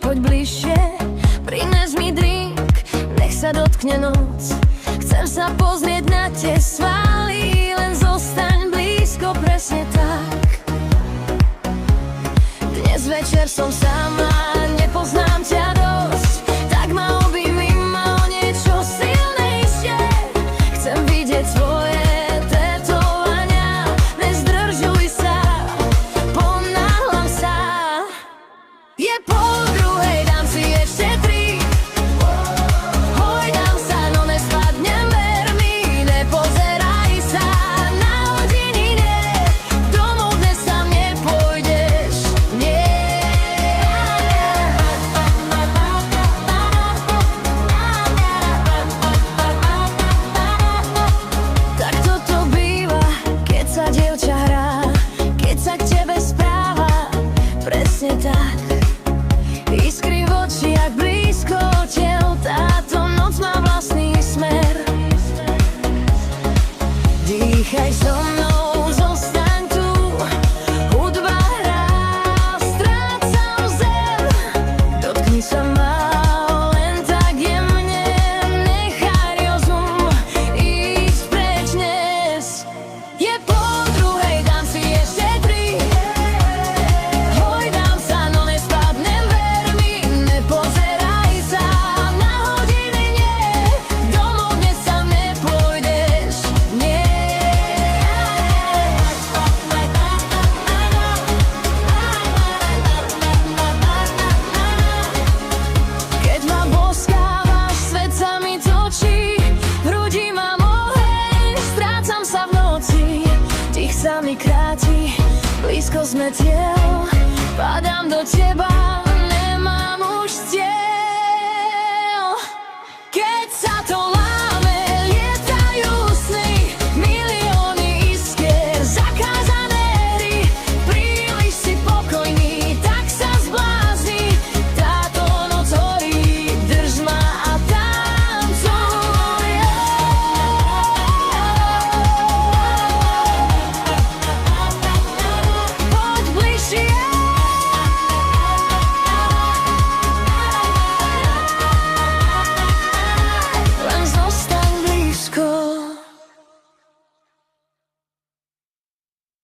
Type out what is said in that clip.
poď bližšie, prines mi drink, nech sa dotkne noc. Chcem sa pozrieť na tie svaly, len zostaň blízko, presne tak. Dnes večer som sama, nepoznám ťa dosť, tak ma objmi ma o niečo silnejšie. Chcem vidieť tvoje tetovania, nezdržuj sa, ponáhľam sa. Je 1:30, dám si ešte 3. Hojdám sa, no nespadnem, ver mi, nepozeraj sa na hodiny, nie. Domov dnes sa nepôjdeš, nie. Tak toto býva, keď sa dievča hrá, keď sa k tebe správa, presne tak. Iskry v očiach, blízko tiel, táto noc má vlastný smer. Dýchaj so mnou, zostaň tu, hudba hrá, strácam zem. Dotkni sa ma, len tak jemne, nechaj rozum ísť preč dnes. Je 1:30, dám si ešte 3. Hojdám sa, no nespadnem, ver mi, nepozeraj sa na hodiny, nie. Domov dnes sa nepôjdeš, nie. Keď ma boskávaš, svet sa mi točí, v hrudi mám oheň, strácam sa v noci. Dých sa mi kráti, blízko sme tiel, padám do teba, nemám už cieľ.